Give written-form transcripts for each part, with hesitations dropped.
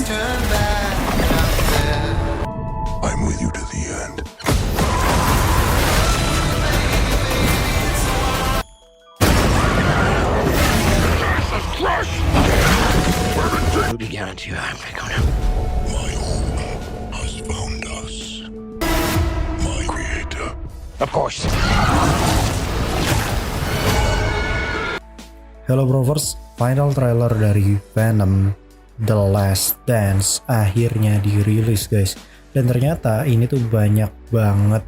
turn back. I'm there. I'm with you to the end. We guarantee you I'm gonna. My home has found us. My creator. Of course. Hello Brovers, final trailer dari Venom The Last Dance akhirnya dirilis guys. Dan ternyata ini tuh banyak banget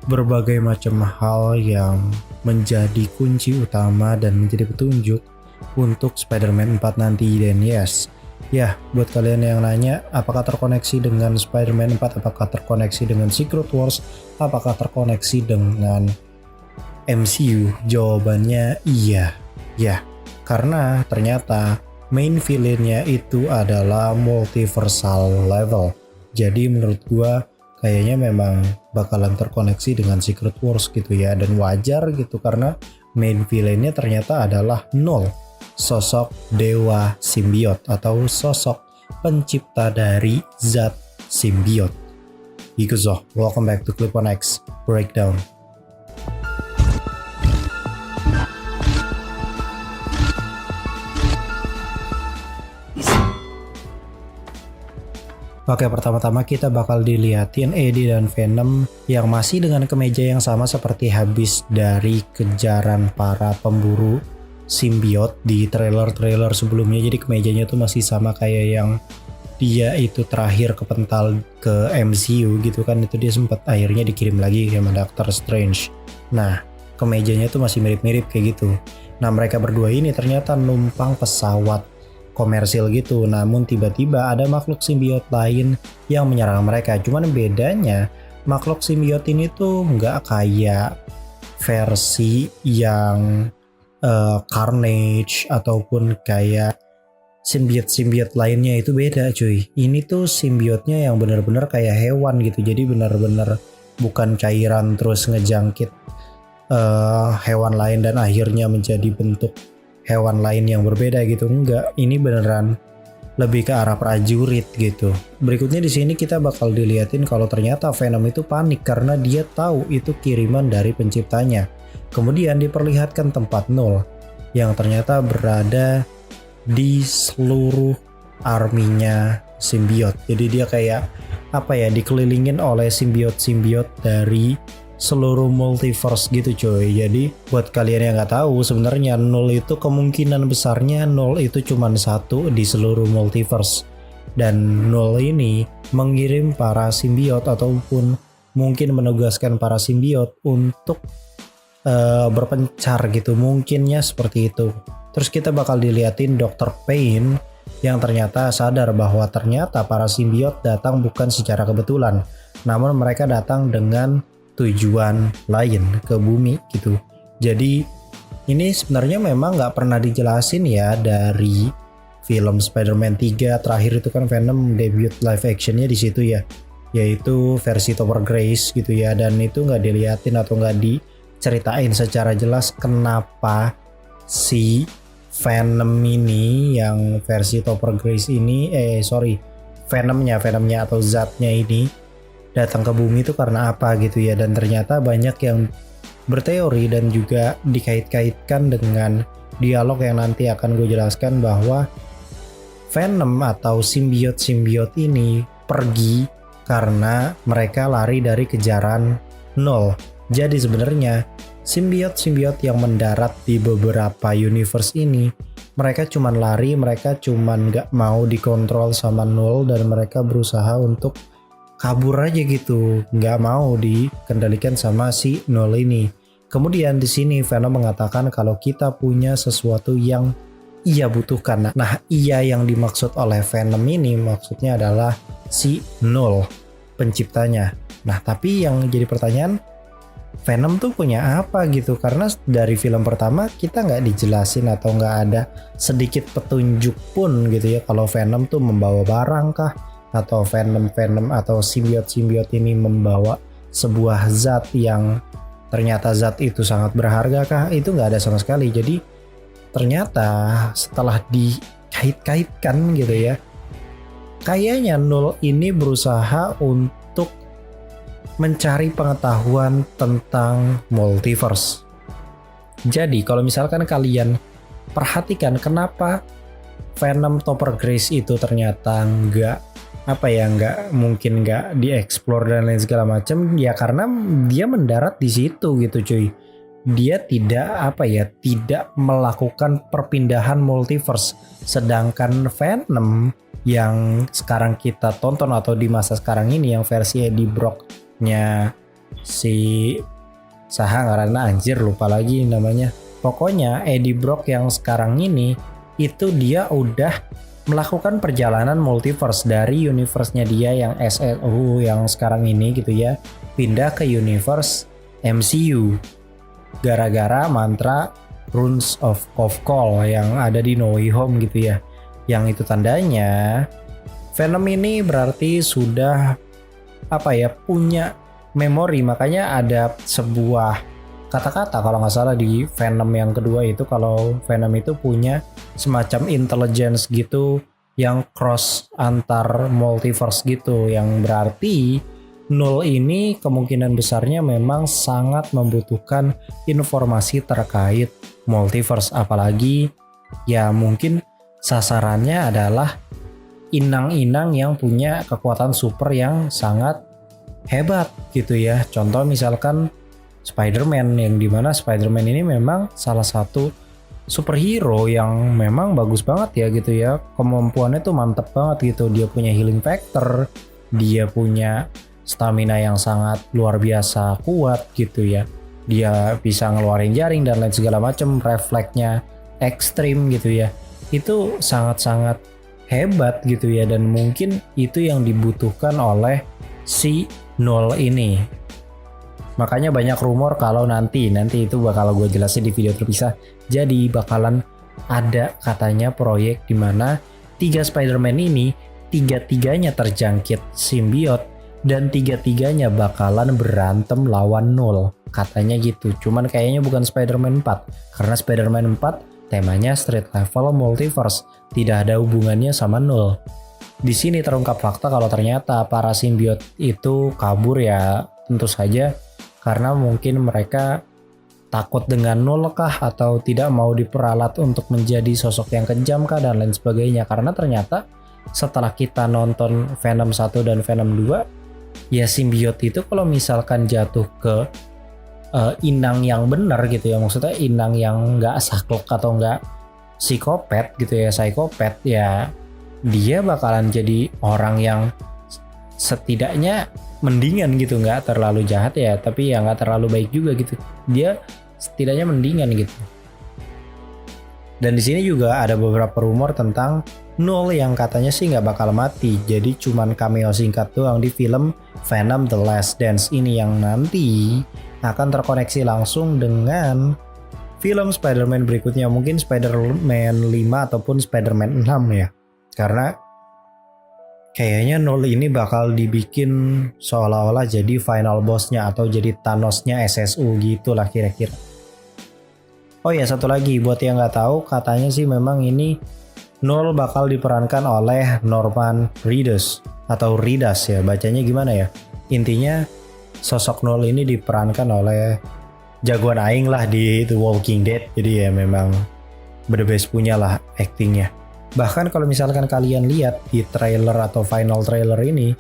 berbagai macam hal yang menjadi kunci utama dan menjadi petunjuk untuk Spider-Man 4 nanti. Dan yes, ya buat kalian yang nanya apakah terkoneksi dengan Spider-Man 4, apakah terkoneksi dengan Secret Wars, apakah terkoneksi dengan MCU, jawabannya iya. Ya, karena ternyata main villainnya itu adalah multiversal level. Jadi menurut gua kayaknya memang bakalan terkoneksi dengan Secret Wars gitu ya. Dan wajar gitu karena main villainnya ternyata adalah Null, sosok dewa simbiot atau sosok pencipta dari zat simbiot. Ikuzo, welcome back to Clip on X Breakdown. Oke, pertama-tama kita bakal diliatin Eddie dan Venom yang masih dengan kemeja yang sama seperti habis dari kejaran para pemburu simbiot di trailer-trailer sebelumnya. Jadi kemejanya tuh masih sama kayak yang dia itu terakhir kepental ke MCU gitu kan. Itu dia sempat akhirnya dikirim lagi sama Doctor Strange. Nah, kemejanya tuh masih mirip-mirip kayak gitu. Nah, mereka berdua ini ternyata numpang pesawat komersil gitu, namun tiba-tiba ada makhluk simbiot lain yang menyerang mereka. Cuman bedanya makhluk simbiot ini tuh nggak kayak versi yang Carnage ataupun kayak simbiot-simbiot lainnya, itu beda cuy. Ini tuh simbiotnya yang bener-bener kayak hewan gitu, jadi bener-bener bukan cairan terus ngejangkit hewan lain dan akhirnya menjadi bentuk hewan lain yang berbeda gitu. Enggak, ini beneran lebih ke arah prajurit gitu. Berikutnya di sini kita bakal diliatin kalau ternyata Venom itu panik karena dia tahu itu kiriman dari penciptanya. Kemudian diperlihatkan tempat Null yang ternyata berada di seluruh arminya simbiot. Jadi dia kayak apa ya, dikelilingin oleh simbiot-simbiot dari seluruh multiverse gitu coy. Jadi buat kalian yang nggak tahu, sebenarnya Null itu kemungkinan besarnya Null itu cuma satu di seluruh multiverse. Dan Null ini mengirim para simbiot ataupun mungkin menugaskan para simbiot untuk berpencar gitu, mungkinnya seperti itu. Terus kita bakal diliatin Dr. Payne yang ternyata sadar bahwa ternyata para simbiot datang bukan secara kebetulan, namun mereka datang dengan tujuan lain ke bumi gitu. Jadi ini sebenarnya memang nggak pernah dijelasin ya dari film Spider-Man 3 terakhir itu kan Venom debut live actionnya di situ ya, yaitu versi Topher Grace gitu ya. Dan itu nggak diliatin atau nggak diceritain secara jelas kenapa si Venom ini yang versi Topher Grace ini Venomnya atau zatnya ini datang ke bumi itu karena apa gitu ya. Dan ternyata banyak yang berteori dan juga dikait-kaitkan dengan dialog yang nanti akan gue jelaskan bahwa Venom atau simbiot-simbiot ini pergi karena mereka lari dari kejaran Null. Jadi sebenarnya simbiot-simbiot yang mendarat di beberapa universe ini, mereka cuman lari, mereka cuman gak mau dikontrol sama Null dan mereka berusaha untuk kabur aja gitu, nggak mau dikendalikan sama si Null ini. Kemudian di sini Venom mengatakan kalau kita punya sesuatu yang ia butuhkan. Nah, ia yang dimaksud oleh Venom ini maksudnya adalah si Null, penciptanya. Nah, tapi yang jadi pertanyaan, Venom tuh punya apa gitu? Karena dari film pertama kita nggak dijelasin atau nggak ada sedikit petunjuk pun gitu ya kalau Venom tuh membawa barang kah, atau Venom atau simbiot ini membawa sebuah zat yang ternyata zat itu sangat berharga kah? Itu nggak ada sama sekali. Jadi ternyata setelah dikait-kaitkan gitu ya, kayaknya Null ini berusaha untuk mencari pengetahuan tentang multiverse. Jadi kalau misalkan kalian perhatikan kenapa Venom Topper Grace itu ternyata nggak dieksplor dan lain segala macam, ya karena dia mendarat di situ gitu cuy. Dia tidak melakukan perpindahan multiverse, sedangkan Venom yang sekarang kita tonton atau di masa sekarang ini yang versi Eddie Brock-nya si karena anjir lupa lagi namanya. Pokoknya Eddie Brock yang sekarang ini itu dia udah melakukan perjalanan multiverse dari universe-nya dia yang SLU yang sekarang ini gitu ya, pindah ke universe MCU gara-gara mantra Runes of Call yang ada di No Way Home gitu ya. Yang itu tandanya Venom ini berarti sudah punya memori, makanya ada sebuah kata-kata kalau nggak salah di Venom yang kedua itu, kalau Venom itu punya semacam intelligence gitu yang cross antar multiverse gitu, yang berarti Null ini kemungkinan besarnya memang sangat membutuhkan informasi terkait multiverse, apalagi ya mungkin sasarannya adalah inang-inang yang punya kekuatan super yang sangat hebat gitu ya. Contoh misalkan Spider-Man, yang dimana Spider-Man ini memang salah satu superhero yang memang bagus banget ya gitu ya. Kemampuannya tuh mantep banget gitu. Dia punya healing factor, dia punya stamina yang sangat luar biasa kuat gitu ya. Dia bisa ngeluarin jaring dan lain segala macam, refleksnya ekstrim gitu ya. Itu sangat-sangat hebat gitu ya, dan mungkin itu yang dibutuhkan oleh si Null ini. Makanya banyak rumor kalau nanti itu bakal gue jelasin di video terpisah. Jadi bakalan ada katanya proyek di mana 3 Spider-Man ini 3-tiganya terjangkit simbiot dan 3-tiganya bakalan berantem lawan Null. Katanya gitu. Cuman kayaknya bukan Spider-Man 4 karena Spider-Man 4 temanya street level multiverse, tidak ada hubungannya sama Null. Di sini terungkap fakta kalau ternyata para simbiot itu kabur ya, tentu saja karena mungkin mereka takut dengan Null kah, atau tidak mau diperalat untuk menjadi sosok yang kejam kah dan lain sebagainya. Karena ternyata setelah kita nonton Venom 1 dan Venom 2, ya simbiot itu kalau misalkan jatuh ke inang yang benar gitu ya, maksudnya inang yang nggak saklek atau nggak psikopat gitu ya, psikopat ya, dia bakalan jadi orang yang setidaknya mendingan gitu, nggak terlalu jahat ya, tapi ya nggak terlalu baik juga gitu, dia setidaknya mendingan gitu. Dan di sini juga ada beberapa rumor tentang Null yang katanya sih nggak bakal mati, jadi cuman cameo singkat doang di film Venom The Last Dance ini yang nanti akan terkoneksi langsung dengan film Spider-Man berikutnya, mungkin Spider-Man 5 ataupun Spider-Man 6 ya. Karena kayaknya Null ini bakal dibikin seolah-olah jadi final bossnya atau jadi Thanosnya SSU gitulah kira-kira. Oh ya, satu lagi buat yang nggak tahu, katanya sih memang ini Null bakal diperankan oleh Norman Reedus atau Reedus ya, bacanya gimana ya. Intinya sosok Null ini diperankan oleh jagoan aing lah di The Walking Dead, jadi ya memang the best punya lah actingnya. Bahkan kalau misalkan kalian lihat di trailer atau final trailer ini,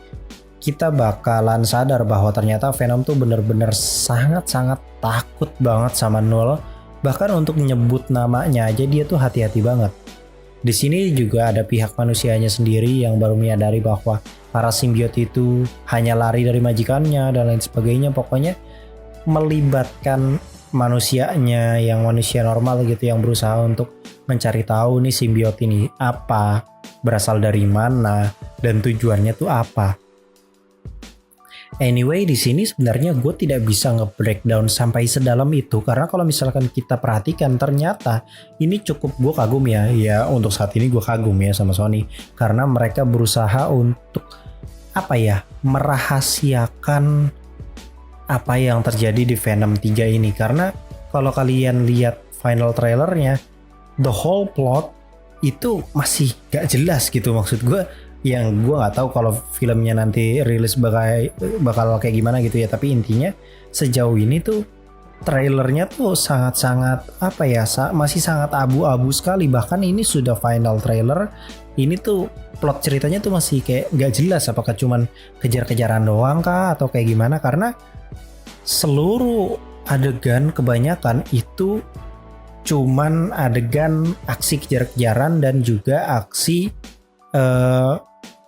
kita bakalan sadar bahwa ternyata Venom tuh bener-bener sangat-sangat takut banget sama Null. Bahkan untuk nyebut namanya aja dia tuh hati-hati banget. Di sini juga ada pihak manusianya sendiri yang baru menyadari bahwa para simbiot itu hanya lari dari majikannya dan lain sebagainya. Pokoknya melibatkan manusianya yang manusia normal gitu, yang berusaha untuk mencari tahu nih simbiot ini apa, berasal dari mana, dan tujuannya tuh apa. Anyway, di sini sebenarnya gue tidak bisa nge-breakdown sampai sedalam itu, karena kalau misalkan kita perhatikan ternyata ini cukup, gue kagum ya untuk saat ini gue kagum ya sama Sony, karena mereka berusaha untuk merahasiakan apa yang terjadi di Venom 3 ini. Karena kalau kalian lihat final trailernya, the whole plot itu masih gak jelas gitu. Maksud gue yang gue nggak tahu kalau filmnya nanti rilis bakal kayak gimana gitu ya, tapi intinya sejauh ini tuh trailernya tuh sangat-sangat apa ya, masih sangat abu-abu sekali. Bahkan ini sudah final trailer, ini tuh plot ceritanya tuh masih kayak nggak jelas apakah cuman kejar-kejaran doang kah atau kayak gimana, karena seluruh adegan kebanyakan itu cuman adegan aksi kejar-kejaran dan juga aksi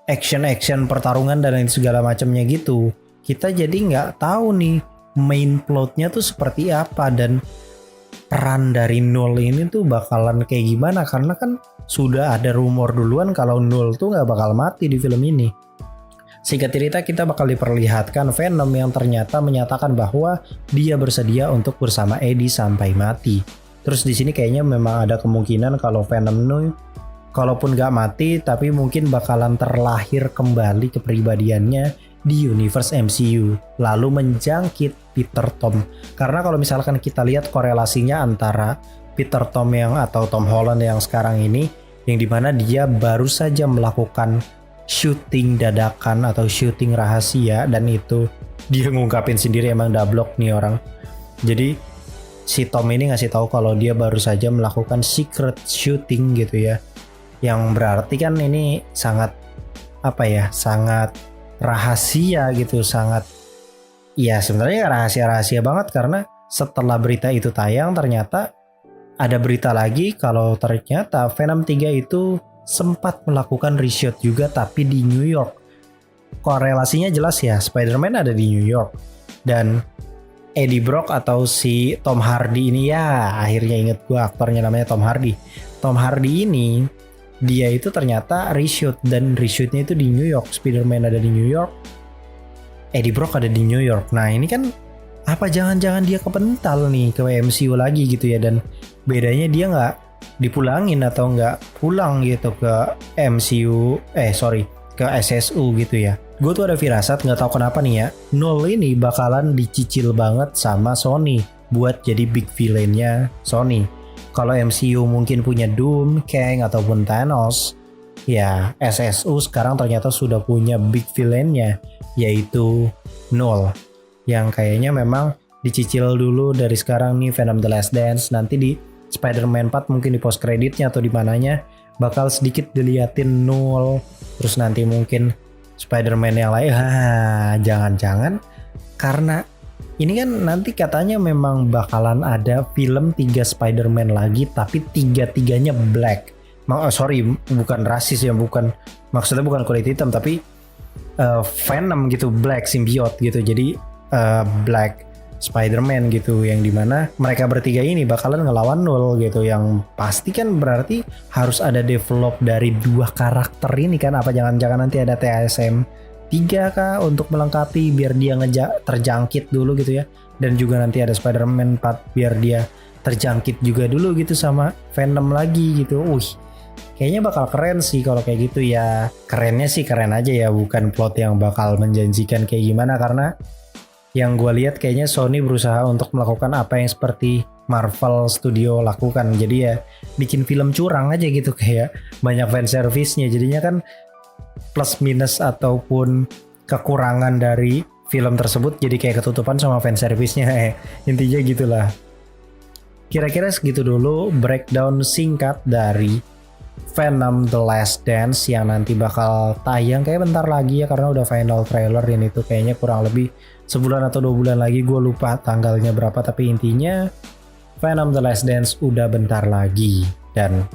action pertarungan dan lain segala macamnya gitu. Kita jadi nggak tahu nih main plotnya tuh seperti apa dan peran dari Null ini tuh bakalan kayak gimana, karena kan sudah ada rumor duluan kalau Null tuh nggak bakal mati di film ini. Singkat cerita, kita bakal diperlihatkan Venom yang ternyata menyatakan bahwa dia bersedia untuk bersama Eddie sampai mati. Terus di sini kayaknya memang ada kemungkinan kalau Venom nih, kalaupun nggak mati, tapi mungkin bakalan terlahir kembali kepribadiannya di universe MCU, lalu menjangkit Peter Tom. Karena kalau misalkan kita lihat korelasinya antara Peter Tom yang atau Tom Holland yang sekarang ini, yang dimana dia baru saja melakukan syuting dadakan atau syuting rahasia, dan itu dia ngungkapin sendiri emang dablok nih orang. Jadi si Tom ini ngasih tahu kalau dia baru saja melakukan secret shooting gitu ya, yang berarti kan ini sangat apa ya, sangat rahasia gitu, sangat ya sebenarnya rahasia banget, karena setelah berita itu tayang ternyata ada berita lagi kalau ternyata Venom 3 itu sempat melakukan reshoot juga tapi di New York. Korelasinya jelas ya, Spider-Man ada di New York dan Eddie Brock atau si Tom Hardy ini, ya akhirnya inget gue aktornya namanya Tom Hardy. Tom Hardy ini dia itu ternyata reshoot, dan reshootnya itu di New York. Spider-Man ada di New York, Eddie Brock ada di New York. Nah ini kan apa jangan-jangan dia kepental nih ke MCU lagi gitu ya, dan bedanya dia nggak dipulangin atau nggak pulang gitu ke MCU, ke SSU gitu ya. Gue tuh ada firasat, nggak tahu kenapa nih ya, Null ini bakalan dicicil banget sama Sony buat jadi big villain-nya Sony. Kalau MCU mungkin punya Doom, Kang ataupun Thanos, ya SSU sekarang ternyata sudah punya big villain-nya yaitu Null, yang kayaknya memang dicicil dulu dari sekarang nih Venom The Last Dance. Nanti di Spider-Man 4 mungkin di post creditnya atau di mananya bakal sedikit diliatin Null, terus nanti mungkin Spider-Man yang lain. Jangan-jangan karena ini kan nanti katanya memang bakalan ada film 3 Spider-Man lagi, tapi 3-3-nya black. Bukan rasis ya, maksudnya bukan kulit hitam, tapi Venom gitu, black symbiote gitu. Jadi black Spider-Man gitu, yang dimana mereka bertiga ini bakalan ngelawan Null gitu, yang pasti kan berarti harus ada develop dari 2 karakter ini kan. Apa jangan-jangan nanti ada TSM 3 kah untuk melengkapi biar dia terjangkit dulu gitu ya, dan juga nanti ada Spider-Man 4 biar dia terjangkit juga dulu gitu sama Venom lagi gitu. Kayaknya bakal keren sih kalau kayak gitu ya. Kerennya sih keren aja ya, bukan plot yang bakal menjanjikan kayak gimana, karena yang gue lihat kayaknya Sony berusaha untuk melakukan apa yang seperti Marvel Studio lakukan. Jadi ya bikin film curang aja gitu, kayak banyak fan service-nya. Jadinya kan plus minus ataupun kekurangan dari film tersebut jadi kayak ketutupan sama fan service-nya. Intinya gitulah. Kira-kira segitu dulu breakdown singkat dari Venom The Last Dance yang nanti bakal tayang kayak bentar lagi ya, karena udah final trailer ini tuh kayaknya kurang lebih sebulan atau 2 bulan lagi, gue lupa tanggalnya berapa, tapi intinya Venom The Last Dance udah bentar lagi. Dan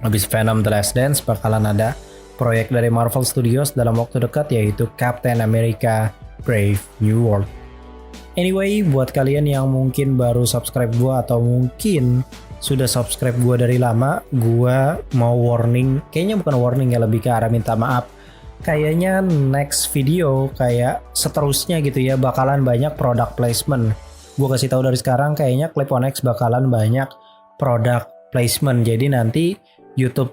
habis Venom The Last Dance bakalan ada proyek dari Marvel Studios dalam waktu dekat, yaitu Captain America Brave New World. Anyway, buat kalian yang mungkin baru subscribe gue atau mungkin sudah subscribe gue dari lama, gue mau warning, kayaknya bukan warning ya, lebih ke arah minta maaf. Kayaknya next video kayak seterusnya gitu ya bakalan banyak product placement. Gue kasih tahu dari sekarang, kayaknya Clip on X bakalan banyak product placement. Jadi nanti YouTube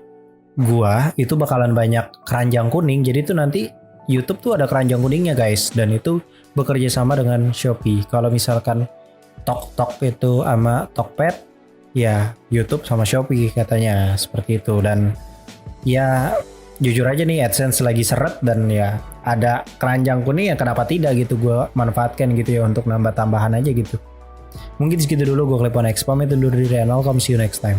gue itu bakalan banyak keranjang kuning. Jadi itu nanti YouTube tuh ada keranjang kuningnya guys, dan itu bekerja sama dengan Shopee. Kalau misalkan Tok itu sama Tokped, ya YouTube sama Shopee katanya seperti itu. Dan ya jujur aja nih AdSense lagi seret dan ya ada keranjang kuning ya kenapa tidak gitu gue manfaatkan gitu ya untuk nambah tambahan aja gitu. Mungkin segitu dulu gue Klepon Expam, itu dulu dari Renal, see you next time.